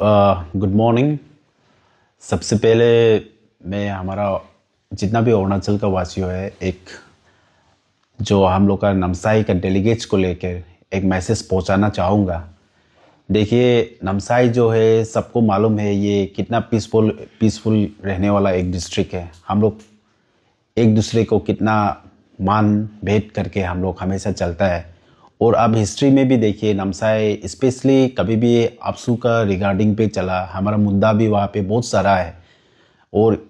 Good morning. सबसे पहले मैं हमारा जितना भी अरुणाचल का वासियों है, एक जो हम लोग का नामसाई का डेलीगेट्स को लेकर एक मैसेज पहुंचाना चाहूँगा। देखिए, नामसाई जो है सबको मालूम है ये कितना पीसफुल रहने वाला एक डिस्ट्रिक्ट है। हम लोग एक दूसरे को कितना मान भेंट करके हम लोग हमेशा चलता है। और अब हिस्ट्री में भी देखिए, नामसाई स्पेशली कभी भी आपसू का रिगार्डिंग पे चला, हमारा मुद्दा भी वहाँ पे बहुत सारा है। और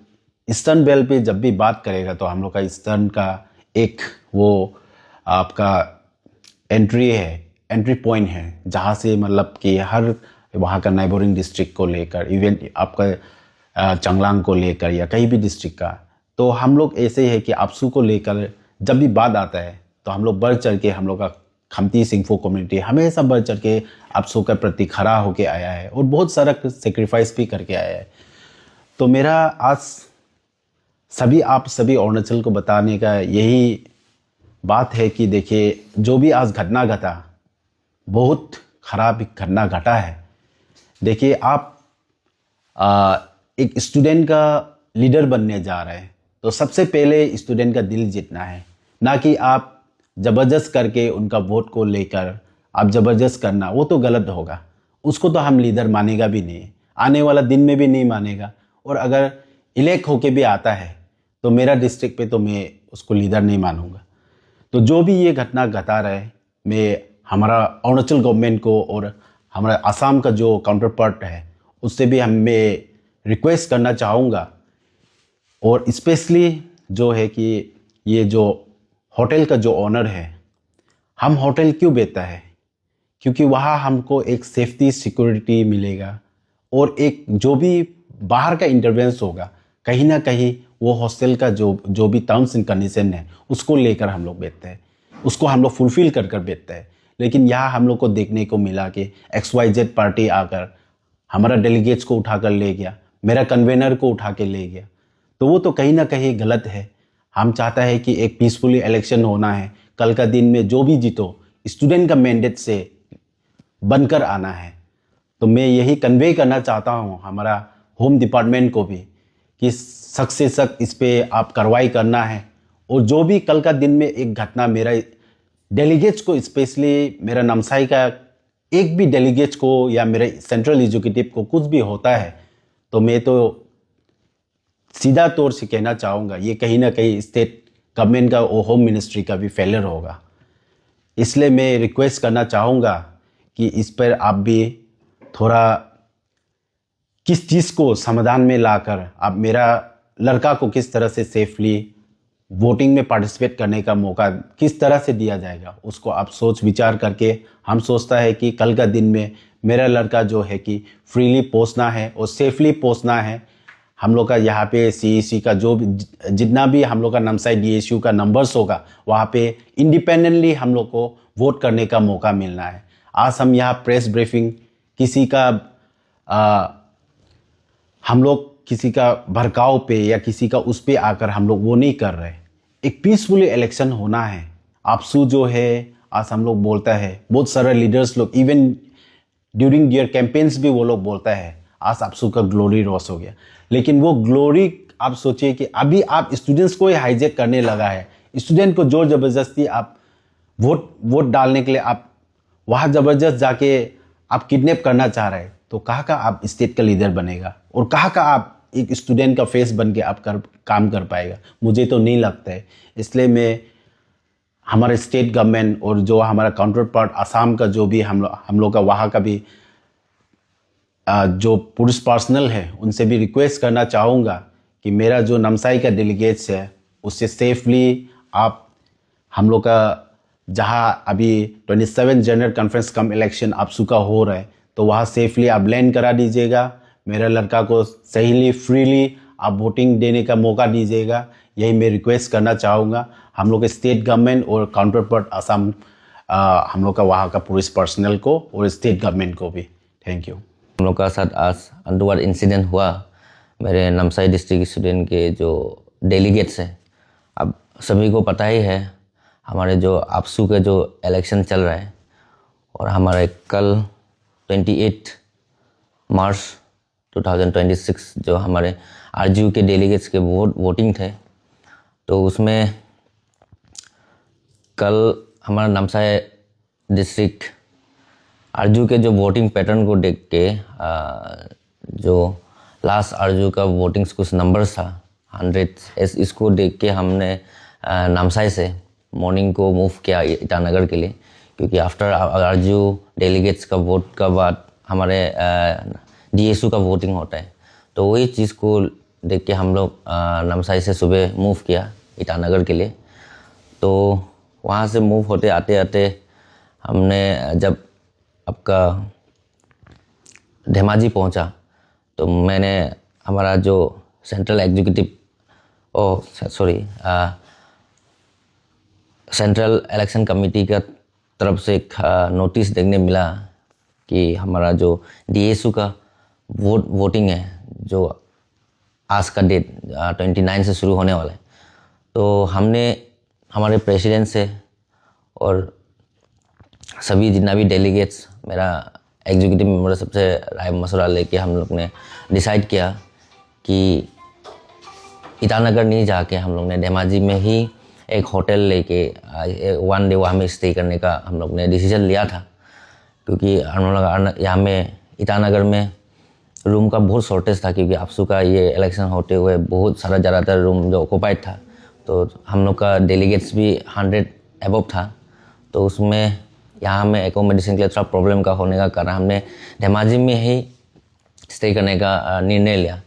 ईस्टर्न बेल्ट पे जब भी बात करेगा तो हम लोग का ईस्टर्न का एक वो आपका एंट्री पॉइंट है, जहाँ से मतलब कि हर वहाँ का नेबरिंग डिस्ट्रिक्ट को लेकर, इवन आपका चांगलांग को लेकर या कहीं भी डिस्ट्रिक्ट का, तो हम लोग ऐसे है कि आपसू को लेकर जब भी बात आता है तो हम लोग बढ़ चढ़ के, हम लोग का खमती सिंगफो कम्युनिटी हमेशा बढ़ चढ़ के आपसू के प्रति खड़ा होके आया है और बहुत सारा सेक्रीफाइस भी करके आया है। तो मेरा आज सभी अरुणाचल को बताने का यही बात है कि देखिए, जो भी आज घटना घटा, बहुत खराब घटना घटा है। देखिए, आप एक स्टूडेंट का लीडर बनने जा रहे हैं तो सबसे पहले स्टूडेंट का दिल जीतना है, ना कि आप ज़बरदस्त करके उनका वोट को लेकर आप ज़बरदस्त करना, वो तो गलत होगा। उसको तो हम लीडर मानेगा भी नहीं, आने वाला दिन में भी नहीं मानेगा। और अगर इलेक्ट होके भी आता है तो मेरा डिस्ट्रिक्ट पे तो मैं उसको लीडर नहीं मानूंगा। तो जो भी ये घटना घटा रहे, मैं हमारा अरुणाचल गवर्नमेंट को और हमारा असम का जो काउंटर पार्ट है उससे भी मैं रिक्वेस्ट करना चाहूँगा। और स्पेशली जो है कि ये जो होटल का जो ओनर है, हम होटल क्यों बेचता है? क्योंकि वहाँ हमको एक सेफ्टी सिक्योरिटी मिलेगा और एक जो भी बाहर का इंटरवेंस होगा, कहीं ना कहीं वो हॉस्टल का जो भी टर्म्स एंड कंडीशन है उसको लेकर हम लोग बेचते हैं, उसको हम लोग फुलफिल कर कर बेचते हैं। लेकिन यहाँ हम लोग को देखने को मिला कि XYZ पार्टी आकर हमारा डेलीगेट्स को उठाकर ले गया, मेरा कन्वेनर को उठा के ले गया। तो वो तो कहीं ना कहीं गलत है। हम चाहता है कि एक पीसफुली इलेक्शन होना है, कल का दिन में जो भी जीतो स्टूडेंट का मैंडेट से बनकर आना है। तो मैं यही कन्वे करना चाहता हूँ हमारा होम डिपार्टमेंट को भी कि सख्त से सख्त इस पे आप कार्रवाई करना है। और जो भी कल का दिन में एक घटना मेरा डेलीगेट्स को, स्पेशली मेरा नामसाई का एक भी डेलीगेट्स को या मेरे सेंट्रल एग्जीक्यूटिव को कुछ भी होता है तो मैं तो सीधा तौर से कहना चाहूँगा ये कहीं ना कहीं स्टेट गवर्नमेंट का और होम मिनिस्ट्री का भी फेलियर होगा। इसलिए मैं रिक्वेस्ट करना चाहूँगा कि इस पर आप भी थोड़ा किस चीज़ को समाधान में लाकर आप मेरा लड़का को किस तरह से सेफली वोटिंग में पार्टिसिपेट करने का मौका किस तरह से दिया जाएगा, उसको आप सोच विचार करके, हम सोचता है कि कल का दिन में मेरा लड़का जो है कि फ्रीली पहुंचना है और सेफली पहुंचना है। हम लोग का यहाँ पे CEC का जो जितना भी हम लोग का नामसाई DSU का नंबर्स होगा, वहाँ पे इंडिपेंडेंटली हम लोग को वोट करने का मौका मिलना है। आज हम यहाँ प्रेस ब्रीफिंग किसी का हम लोग किसी का भड़काव पे या किसी का उस पे आकर हम लोग वो नहीं कर रहे। एक पीसफुली इलेक्शन होना है। आपसू जो है आज हम लोग बोलता है, बहुत सारे लीडर्स लोग इवन ड्यूरिंग दियर कैंपेन्स भी वो लोग बोलता है आज आपसू का ग्लोरी रॉस हो गया। लेकिन वो ग्लोरी आप सोचिए कि अभी आप स्टूडेंट्स को ही हाईजैक करने लगा है। स्टूडेंट को जोर जबरदस्ती आप वोट डालने के लिए आप वहाँ जबरदस्त जाके आप किडनैप करना चाह रहे हैं, तो कहाँ का आप स्टेट का लीडर बनेगा और कहाँ का आप एक स्टूडेंट का फेस बन के आप काम कर पाएगा? मुझे तो नहीं लगता है। इसलिए मैं हमारे स्टेट गवर्नमेंट और जो हमारा काउंटर पार्ट असम का जो भी हम लोग का वहाँ का भी जो पुलिस पर्सनल है उनसे भी रिक्वेस्ट करना चाहूँगा कि मेरा जो नामसाई का डेलीगेट्स है उससे सेफली आप हम लोग का जहाँ अभी 27 जनरल कॉन्फ्रेंस कम इलेक्शन आपसू का हो रहा है तो वहाँ सेफली आप लैंड करा दीजिएगा। मेरा लड़का को सहीली फ्रीली आप वोटिंग देने का मौका दीजिएगा, यही मैं रिक्वेस्ट करना चाहूँगा हम लोग के स्टेट गवर्नमेंट और काउंटर पार्ट असम हम लोग का वहाँ का पुलिस पर्सनल को और स्टेट गवर्नमेंट को भी। Thank you. हम लोग का साथ आज अंडरवर्ल्ड इंसिडेंट हुआ। मेरे नामसाई डिस्ट्रिक्ट स्टूडेंट के जो डेलीगेट्स हैं, अब सभी को पता ही है हमारे जो आपसू के जो इलेक्शन चल रहा है और हमारे कल 28 मार्च 2026 जो हमारे आरजीयू के डेलीगेट्स के वोटिंग थे, तो उसमें कल हमारा नामसाई डिस्ट्रिक्ट आरजीयू के जो वोटिंग पैटर्न को देख के जो लास्ट आरजीयू का वोटिंग्स कुछ नंबर्स था 100, इसको देख के हमने नामसाई से मॉर्निंग को मूव किया ईटानगर के लिए, क्योंकि आफ्टर आरजीयू डेलीगेट्स का वोट का बाद हमारे डीएसयू का वोटिंग होता है। तो वही चीज़ को देख के हम लोग नामसाई से सुबह मूव किया ईटानगर के लिए। तो वहाँ से मूव होते आते आते हमने जब आपका धेमाजी पहुँचा, तो मैंने हमारा जो सेंट्रल इलेक्शन कमेटी का तरफ से एक नोटिस देखने मिला कि हमारा जो डीएसयू का वोटिंग है, जो आज का डेट 29 से शुरू होने वाला है। तो हमने हमारे प्रेसिडेंट से और सभी जितना भी डेलीगेट्स, मेरा एग्जीक्यूटिव मेंबर सबसे राय मशवरा लेके हम लोग ने डिसाइड किया कि ईटानगर नहीं जाके हम लोग ने धेमाजी में ही एक होटल लेके 1 डे वहाँ में स्टे करने का हम लोग ने डिसीजन लिया था, क्योंकि हम लोग यहाँ में ईटानगर में रूम का बहुत शॉर्टेज था, क्योंकि आपसू का ये इलेक्शन होते हुए बहुत सारा ज़्यादातर रूम जो ऑक्यूपाइड था। तो हम लोग का डेलीगेट्स भी 100 अबव था, तो उसमें यहाँ में एकोमोडेशन के लिए थोड़ा प्रॉब्लम का होने का कारण हमने धेमाजी में ही स्टे करने का निर्णय लिया।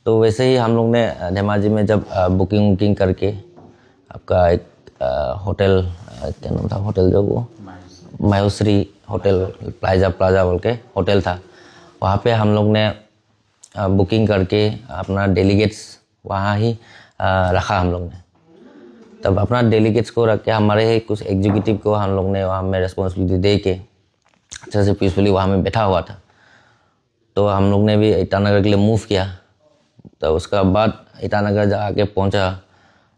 तो वैसे ही हम लोग ने धेमाजी में जब बुकिंग करके आपका एक होटल, क्या नाम था होटल जो वो मायूश्री होटल प्लाजा बोल के होटल था, वहाँ पे हम लोग ने बुकिंग करके अपना डेलीगेट्स वहाँ ही रखा हम लोग ने। तब अपना डेलीगेट्स को रख के हमारे ही कुछ एग्जीक्यूटिव को हम लोग ने वहाँ में रिस्पॉन्सिबिलिटी दे के अच्छे से पीसफुली वहाँ में बैठा हुआ था। तो हम लोग ने भी ईटानगर के लिए मूव किया। तो उसका बाद ईटानगर जाके पहुँचा,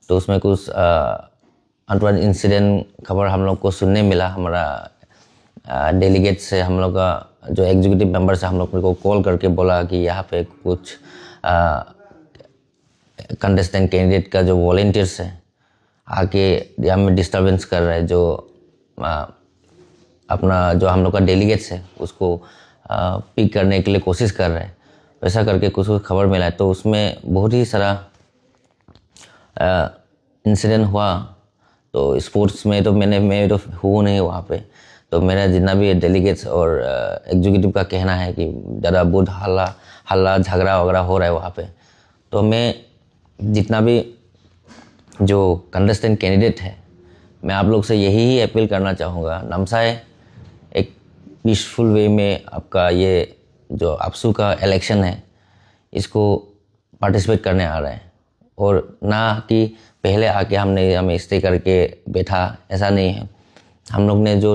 तो उसमें कुछ अनटोवर्ड इंसिडेंट खबर हम लोग को सुनने मिला। हमारा डेलीगेट से हम लोग का जो एग्जीक्यूटिव मेंबर से हम लोग को कॉल करके बोला कि यहाँ पे कुछ कंटेस्टेंट कैंडिडेट का जो वॉलंटियर्स है आके यहाँ में डिस्टर्बेंस कर रहे हैं, जो अपना जो हम लोग का डेलीगेट्स है उसको पिक करने के लिए कोशिश कर रहे हैं, वैसा करके कुछ खबर मिला है। तो उसमें बहुत ही सारा इंसिडेंट हुआ। तो स्पोर्ट्स में तो मैं तो हूँ नहीं वहाँ पे, तो मेरा जितना भी डेलीगेट्स और एग्जीक्यूटिव का कहना है कि ज़्यादा बहुत हल्ला झगड़ा वगैरह हो रहा है वहाँ पे। तो मैं जितना भी जो कंटेस्टेंट कैंडिडेट है, मैं आप लोग से यही अपील करना चाहूँगा, नामसाई एक पीसफुल वे में आपका ये जो आपसू का इलेक्शन है इसको पार्टिसिपेट करने आ रहा है, और ना कि पहले आके हमें स्टे करके बैठा, ऐसा नहीं है। हम लोग ने जो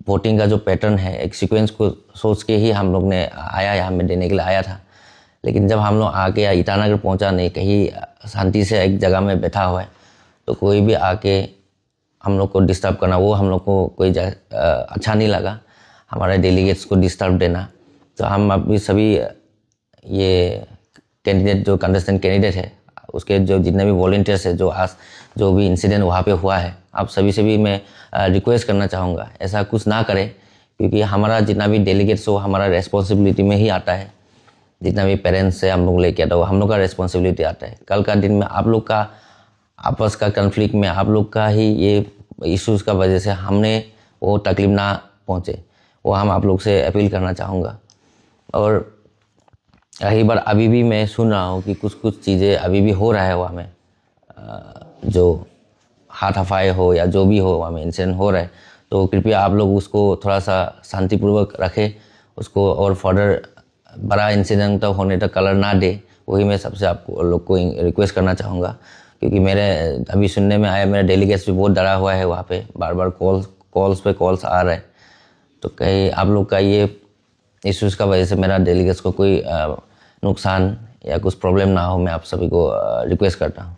वोटिंग का जो पैटर्न है, एक सीक्वेंस को सोच के ही हम लोग ने आया यहाँ में देने के लिए आया था। लेकिन जब हम लोग आके ईटानगर पहुँचा नहीं, कहीं शांति से एक जगह में बैठा हुआ है, तो कोई भी आके हम लोग को डिस्टर्ब करना, वो हम लोग को कोई अच्छा नहीं लगा, हमारे डेलीगेट्स को डिस्टर्ब देना। तो हम अभी सभी ये कैंडिडेट जो कंटेस्टेंट कैंडिडेट है उसके जो जितने भी वॉलंटियर्स है, जो भी इंसिडेंट वहाँ पे हुआ है, आप सभी से भी मैं रिक्वेस्ट करना चाहूँगा ऐसा कुछ ना करें, क्योंकि हमारा जितना भी डेलीगेट्स हो हमारा रेस्पॉन्सिबिलिटी में ही आता है। जितना भी पेरेंट्स से हम लोग लेके आता हो, हम लोग का रेस्पॉन्सिबिलिटी आता है। कल का दिन में आप लोग का आपस का कन्फ्लिक्ट में आप लोग का ही ये इश्यूज़ का वजह से हमने वो तकलीफ ना पहुँचे, वो हम आप लोग से अपील करना चाहूँगा। और यही बार अभी भी मैं सुन रहा हूँ कि कुछ चीज़ें अभी भी हो रहा है वहाँ में, जो हाथापाई हो या जो भी हो वहाँ में इंसिडेंट हो रहा है। तो कृपया आप लोग उसको थोड़ा सा शांतिपूर्वक रखें, उसको और फर्दर बड़ा इंसिडेंट तक होने तक कलर ना दे, वही मैं सबसे आपको लोग को रिक्वेस्ट करना चाहूँगा। क्योंकि मेरे अभी सुनने में आया, मेरा डेलीगेट्स भी बहुत डरा हुआ है वहाँ पे, बार बार कॉल्स आ रहे हैं। तो कहीं आप लोग का ये इश्यूज़ का वजह से मेरा डेलीगेट्स को कोई नुकसान या कुछ प्रॉब्लम ना हो, मैं आप सभी को रिक्वेस्ट करता हूँ।